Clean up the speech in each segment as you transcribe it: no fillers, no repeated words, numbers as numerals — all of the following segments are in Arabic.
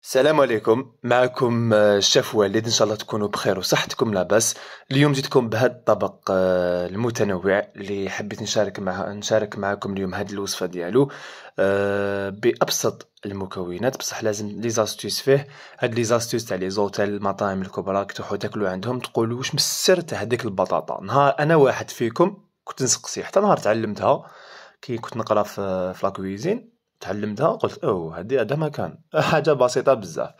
السلام عليكم. معكم الشيف والد، ان شاء الله تكونوا بخير وصحتكم لاباس. اليوم جيتكم بهذا الطبق المتنوع اللي حبيت نشارك معكم اليوم هذه الوصفه ديالو بابسط المكونات، بصح لازم لي زاستيس فيه. هاد لي زاستيس تاع لي زوتيل المطاعم الكبرى كتروحوا تاكلوا عندهم تقولوا واش من السر تاع هذيك البطاطا. نهار انا واحد فيكم كنت نسقسي حتى نهار تعلمتها كي كنت نقرا في لاكويزين، تعلمتها قلت هذا ما كان حاجه بسيطه بزاف.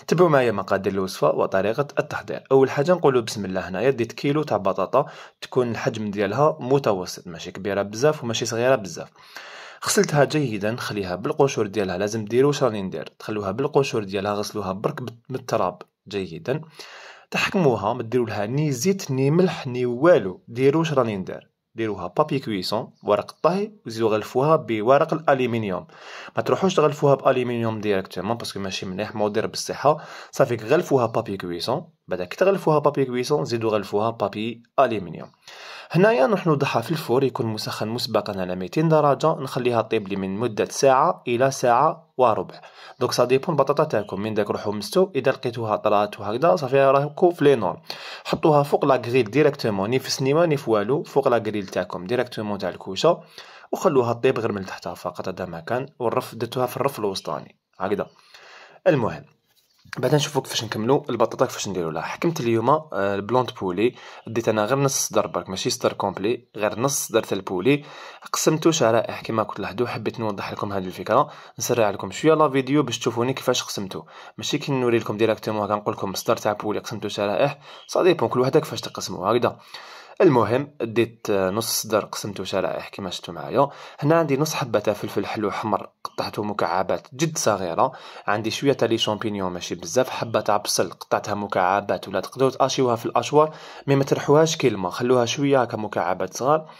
تبعوا معايا مقادير الوصفه وطريقه التحضير. اول حاجه نقولوا بسم الله. هنايا ديت كيلو تاع بطاطا، تكون الحجم ديالها متوسط، ماشي كبيره بزاف وماشي صغيره بزاف. غسلتها جيدا، نخليها بالقشور ديالها. لازم ديروا واش راني ندير، تخلوها بالقشور ديالها، غسلوها برك بالتراب جيدا، تحكموها، ما ديروا لها ني زيت ني ملح ني والو. ديروا واش راني ندير، ديروها بابي كويسون ورق الطهي، وزيدوا غلفوها بورق الالومنيوم. ما تروحوش تغلفوها بالومنيوم ديريكتومون باسكو ماشي مليح، مضر بالصحه. صافي غلفوها بابي كويسون، بعدا كي تغلفوها بابي كويسون زيدوا غلفوها بابي الومنيوم. هنايا نروح نوضعها في الفور، يكون مسخن مسبقا على 200 درجه، نخليها طيب لي من مده ساعه الى ساعه وربع. دونك سا ديبون البطاطا تاعكم. من داك روحو مستو، اذا لقيتوها طرات وهكذا صافي راكو في لي نورم. حطوها فوق لا غريل ديريكتومون، ني في السنيمه ني في والو، فوق لا غريل تاعكم ديريكتومون تاع الكوشه، وخلوها طيب غير من تحتها فقط، هذا ما كان. والرف درتوها في الرف الوسطاني هكذا. المهم بعدا نشوفوا كيفاش نكملوا البطاطا، كيفاش نديروا لها. حكمت اليوم البلونت بولي، ديت انا غير نص صدر برك، ماشي صدر كومبلي، غير نص صدر تاع البولي. قسمته شرائح كما كنت لاحظوا. حبيت نوضح لكم هذه الفكره، نسرع لكم شويه لا فيديو باش تشوفوني كيفاش قسمته، ماشي كي نوري لكم ديريكتومون كنقول لكم صدر تاع بولي قسمته شرائح. صا ديبون كل وحده كيفاش تقسموا هكذا. المهم ديت نص صدر قسمته شرائح كما شفتوا معايا. هنا عندي نص حبه تاع فلفل حلو حمر، قطعته مكعبات جد صغيره. عندي شويه تاع لي شامبينيون ماشي بزاف. حبه تاع بصل قطعتها مكعبات، ولا تقدروا تاشيوها في الاشوار مي ما ترحوهاش كلمه، خلوها شويه هكا مكعبات صغار.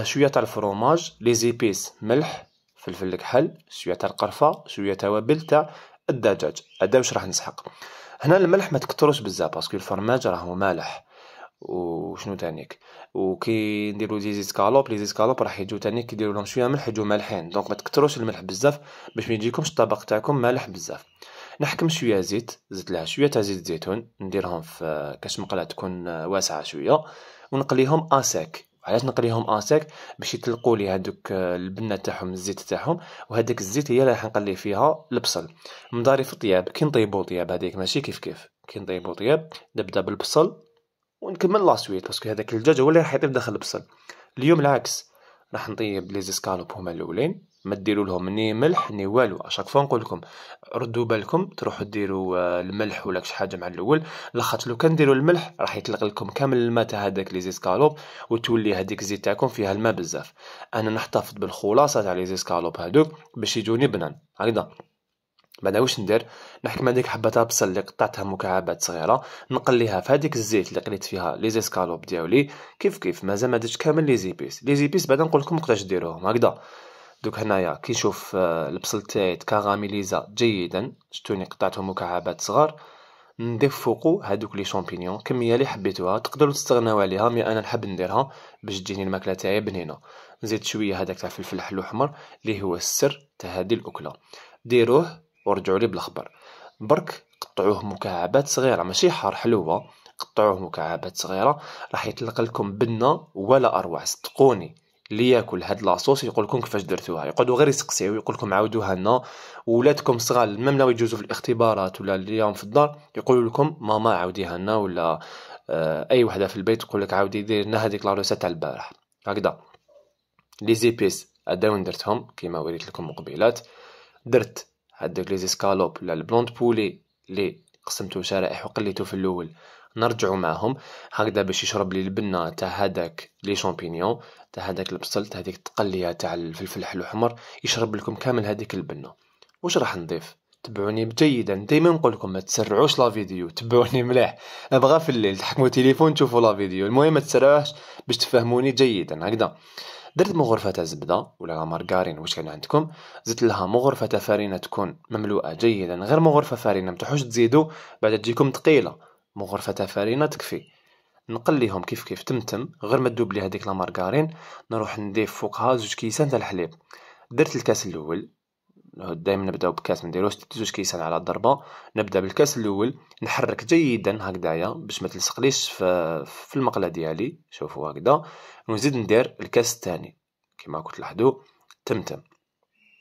شويه تاع الفروماج، لي زيبيس، ملح، فلفل الكحل، شويه تاع القرفه، شويه توابل تاع الدجاج. هذا واش راح نسحق. هنا الملح ما تكتروش بزاف باسكو الفرماج راهو مالح. وشنو تانيك، وكي نديرو لي زيسكالوب راح يجيو تانيك كي ديروا لهم شويه ملح يجيو مالحين. دونك ما تكتروش الملح بزاف باش ما يجيكمش الطبق تاعكم مالح بزاف. نحكم شويه زيت، زدت لها شويه تاع زيت زيتون، نديرهم في كاش مقله تكون واسعه شويه، ونقليهم اساك. علاش نقليهم اساك؟ باش يطلقوا لي هذوك البنه تاعهم، الزيت تاعهم، وهذاك الزيت هي اللي راح نقلي فيها البصل. مضاري في الطياب كي نطيبو طياب هذيك ماشي كيف كي نطيبو طياب نبدا بالبصل ونكمل لاسويت باسكو هذاك الدجاج هو اللي راح يطيب داخل البصل. اليوم العكس، راح نطيب لي زيسكالوب هما الاولين، ما ديروا لهم ني ملح ني والو. اشاك فوا نقول لكم ردوا بالكم تروحوا ديروا الملح ولا شي حاجه مع الاول، لاخاطش لو كان ديروا الملح راح يطلق لكم كامل الماء تاع هذاك لي زيسكالوب، وتولي هذيك الزيت تاعكم فيها الماء بزاف. انا نحتفظ بالخلاصه تاع لي زيسكالوب هذوك باش يجوني بنان هكذا. بعدا واش ندير، نحكم هذيك حبه تاع بصل اللي قطعتها مكعبات صغيره، نقليها في هذيك الزيت اللي قليت فيها لي زيسكالوب ديالي. كيف مازال ما درتش كامل لي زيبيس بعدا نقول لكم وقتاش ديروهم هكذا. دوك هنايا كي نشوف البصل تاعي تكاراميليزا جيدا، شتوني قطعتهم مكعبات صغار، نضيف فوقو هادوك لي شامبينيون كميه اللي حبيتوها. تقدروا تستغناو عليها مي انا نحب نديرها باش تجيني الماكله تاعي بنينه. نزيد شويه هذاك تاع فلفل حلو حمر اللي هو السر تاع هذه الاكله. ديروه ورجعوا لي بالخبر. برك قطعوه مكعبات صغيره، ماشي حار حلوه، قطعوه مكعبات صغيره. راح يطلق لكم بنه ولا اروع، صدقوني. اللي ياكل هاد لاصوص يقول لكم كيفاش درتوها، يقعدوا غير يسقسيو يقول لكم عاودوها لنا. ولادكم الصغار ميم لو يجوزوا في الاختبارات ولا اليوم في الدار يقولوا لكم ماما عاوديها لنا، ولا اي وحده في البيت تقول لك عاودي دير لنا هذيك لا روسيت تاع البارح هكذا. لي زيبيس هدا وين درتهم كيما وريت لكم مقبلات. درت هادوك لي زيسكالوب ولا البلوند بولي اللي قسمته شرائح وقليته في الاول، نرجعوا معهم هكذا باش يشرب لي البنه تاع هذاك لي شامبينيون تاع هذاك البصل تاع هذيك التقليه تاع الفلفل الحلو حمر، يشرب لكم كامل هذيك البنه. واش راح نضيف، تبعوني جيدا. دائما نقول لكم ما تسرعوش لا فيديو، تبعوني مليح. ابغى في الليل تحكموا تليفون تشوفوا لا فيديو. المهم ما تسرعوش باش تفهموني جيدا هكذا. درت مغرفة تاع زبدة ولا مارغارين واش كان عندكم، زدت لها مغرفة تاع فرينة تكون مملوءة جيدا، غير مغرفة فرينة متروحوش تزيدوا بعد تجيكم ثقيلة. مغرفة تاع فرينة تكفي. نقليهم كيف تمتم غير ما تذوب لي هذيك لا مارغارين. نروح نضيف فوقها 2 كيسان تاع الحليب. درت الكاس الاول دائما نبداو بكاس، ما نديروش 2 كيسان على الضربه. نبدا بالكاس الاول، نحرك جيدا هكذايا باش ما تلصقليش في المقله ديالي. شوفوا هكذا، ونزيد ندير الكاس الثاني كما كنت لاحظوا. تمتم.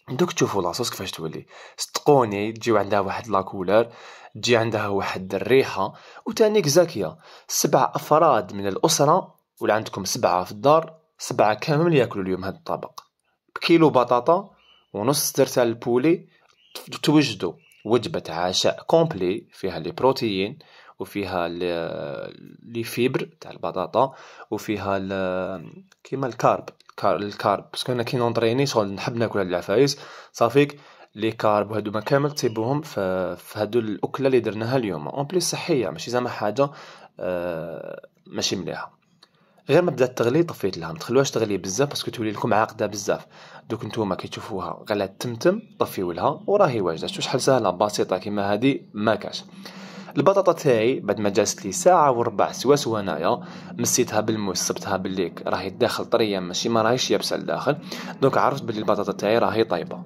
دوك تشوفوا لاصوص كيفاش تولي، صدقوني تجيو عندها واحد لاكولار، تجي عندها واحد الريحه، وتانيك زاكيه. 7 افراد من الاسره، ولا عندكم 7 في الدار، 7 كامل ياكلوا اليوم هذا الطبق بكيلو بطاطا ونص ترتال البولي. توجدوا وجبة عشاء كومبلي فيها لي بروتيين، وفيها لي فيبر تاع البطاطا، وفيها كيما الكارب باسكو انا كي نونطريني شغل نحب ناكل هاد العفايس. صافيك لي كارب وهادو ما كامل تصيبوهم في هادو الاكله اللي درناها اليوم. اون بليس صحيه، ماشي زعما حاجه ماشي مليحه. غير ما بدات تغلي طفيت لها، ما تخلوهاش تغلي بزاف باسكو تولي لكم عاقده بزاف. دوك نتوما كي تشوفوها غلات تمتم طفيو لها وراهي واجده. شوف شحال سهله بسيطه كيما هادي ما كاش. البطاطا تاعي بعد ما جازت لي ساعه وربع سوا هنايا، مسيتها بالموس، صبتها بالليك، راهي الداخل طريه ماشي ما راهيش يابسه الداخل. دونك عرفت بلي البطاطا تاعي راهي طايبه.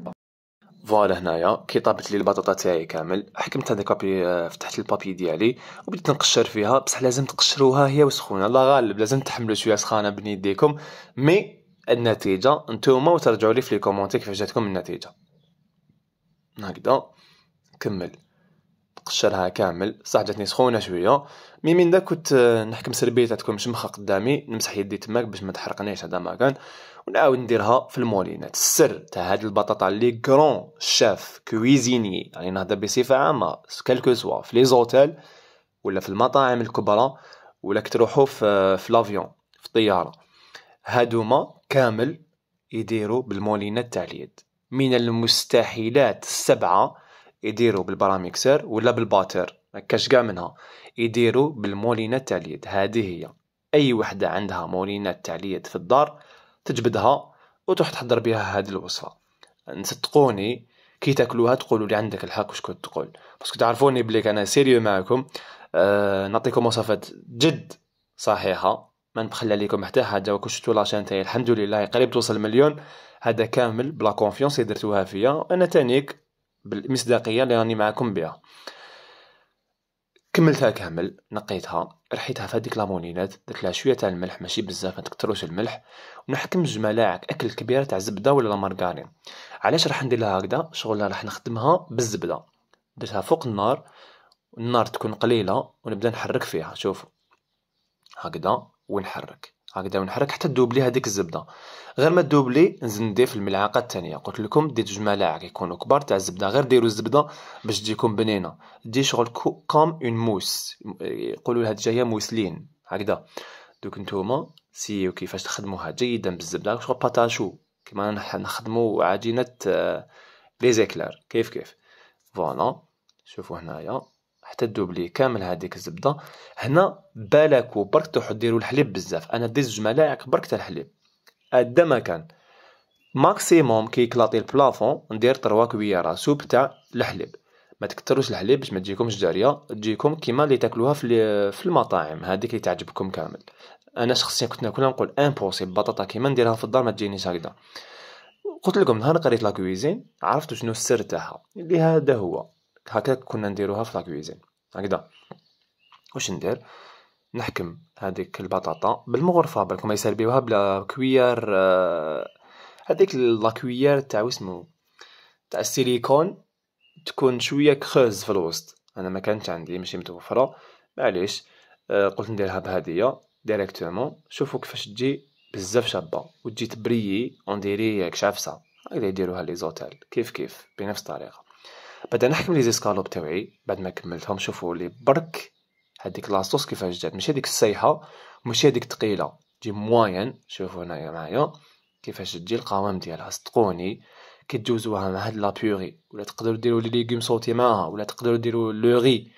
فوالا هنايا كي طابت لي البطاطا تاعي كامل، حكمت هذاك بابي، فتحت البابي ديالي وبديت نقشر فيها. بصح لازم تقشروها هي وسخونه، الله غالب لازم تحملوا شويه سخانه بين يديكم. مي النتيجه نتوما وترجعوا لي في لي كومونتي كيفاش جاتكم النتيجه. هكذا كمل قشرها كامل. صح جاتني سخونه شويه، مي من داك كنت نحكم سربيته تكون مشمخه قدامي، نمسح يدي تماك باش ما تحرقنيش، هذا ما كان. ونعاود نديرها في المولينات. السر تاع هاد البطاطا لي غران شاف كويزيني، يعني نهضر بصفه عامه، كالكو سوا في لي زوتيل ولا في المطاعم الكبرى، ولا كتروحوا في لافيون في الطياره، هادوما كامل يديروا بالمولينات تاع اليد. من المستحيلات 7 يديروا بالبراميكسر ولا بالباتر، مكاش كاع منها، يديروا بالمولينات تاع اليد. هذه هي، اي وحده عندها مولينات تاع اليد في الدار تجبدها وتروح تحضر بها هذه الوصفه. نصدقوني كي تاكلوها تقولوا لي عندك الحق واش كنت تقول، باسكو تعرفوني بليك انا سيريو معكم. نعطيكم وصفات جد صحيحه، ما نبخل عليكم حتى حاجه. وكل شفتوا لاشين تاعي الحمد لله قريب توصل 1,000,000، هذا كامل بلا كونفيونس اللي درتوها فيا انا تانيك، بالمصداقيه اللي راني معكم بها. كملتها كامل، نقيتها، رحيتها في هذيك لامونينات، درت لها شويه تاع الملح ماشي بزاف، ما تكتروش الملح، ونحكم 2 ملاعق اكل كبيره تاع زبده ولا مارغرين. علاش راح ندير لها هكذا؟ شغل راح نخدمها بالزبده. درتها فوق النار، النار تكون قليله، ونبدا نحرك فيها. شوفوا هكذا ونحرك، هكذا ونحرك حتى تذوب لي هذيك الزبده. غير ما تذوب لي نزيد نضيف الملعقه الثانيه. قلت لكم ديت 2 ملاعق يكونوا كبار تاع الزبده، غير ديروا الزبده باش تجيكم بنينه، تجي شغل كوم اون موس، يقولوا لها جايه موسلين هكذا. دوك نتوما سيو كيفاش تخدموها جيدا بالزبده، شغل باتاشو كما نخدموا عجينه لي زيكلار كيف. فوالا شوفوا هنايا حتى تذوب لي كامل هذيك الزبده. هنا بالك برك تروحوا ديروا الحليب بزاف، انا ديت 2 ملاعق برك تاع الحليب قد ما كان. ماكسيموم كي يكلاطي البلافون ندير 3 كويارة سوب تاع الحليب. ما تكتروش الحليب باش ما تجيكمش جاريه، تجيكم كيما اللي تاكلوها في المطاعم هذيك اللي تعجبكم كامل. انا شخصيا كنت ناكلها نقول امبوسيبل بطاطا كيما نديرها في الدار ما تجينيش هكذا. قلت لكم نهار قريت لا كويزين عرفت شنو السر تاعها، اللي هذا هو هكا كنا نديروها في لا كويزين هكذا. واش ندير؟ نحكم هذيك البطاطا بالمغرفه، بالكم يسربيوها بلا كويار، هذيك لاكويار تاع واسمو تاع السيليكون، تكون شويه كخوز في الوسط. انا ما كانت عندي ماشي متوفره، معليش. قلت نديرها بهديه ديريكتومون. شوفوا كيفاش تجي بزاف شابه، وتجي تبريي اون ديري كشافسه هكذا يديروها لي زوتيل كيف بنفس الطريقه. بعد نحكم لي زيسكالوب تاوعي بعد ما كملتهم. شوفوا لي برك هذيك لاصوص كيفاش جات، ماشي هذيك السايحه ماشي هذيك ثقيله، تجي موين. شوفوا هنايا معايا كيفاش تجي القوام ديالها. صدقوني كي تجوزوها مع هاد لا بيوري، ولا تقدروا ديروا لي ليغوم صوتي معاها، ولا تقدروا ديروا لو غي،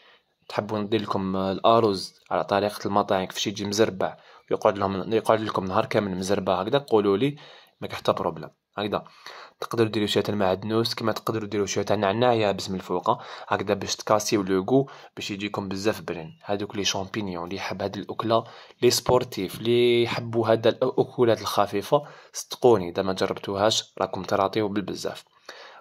تحبوا ندير لكم الارز على طريقه المطاعم كيفاش يجي مزربع يقعد لكم نهار كامل مزربع هكذا، قولوا لي ما كاين حتى بروبليم هكذا. تقدروا ديروا شويه تاع المعدنوس، كما تقدروا ديروا شويه تاع النعناع يابس من الفوق هكذا باش تكاسيو لوغو باش يجيكم بزاف بنين. هذوك لي شامبينيون اللي يحب هاد الاكله، لي سبورتيف اللي يحبوا هاد الاكلات الخفيفه، صدقوني اذا ما جربتوهاش راكم تراطيو بالبزاف.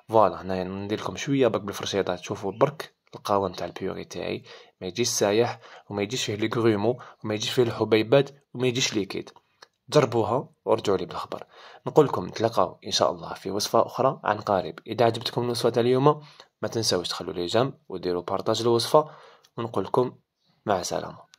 فوالا هنايا ندير لكم شويه برك بالفرشيطات تشوفوا برك القوام تاع البيوري تاعي، ما يجيش سايح وما يجيش فيه لي غرومو وما يجيش فيه الحبيبات وما يجيش ليكيد. جربوها ورجعوا لي بالخبر. نقول لكم نتلاقاو ان شاء الله في وصفه اخرى عن قريب. اذا عجبتكم الوصفه تاع اليوم ما تنساوش تخلوا لي جيم وديروا بارطاج الوصفه، ونقول لكم مع السلامه.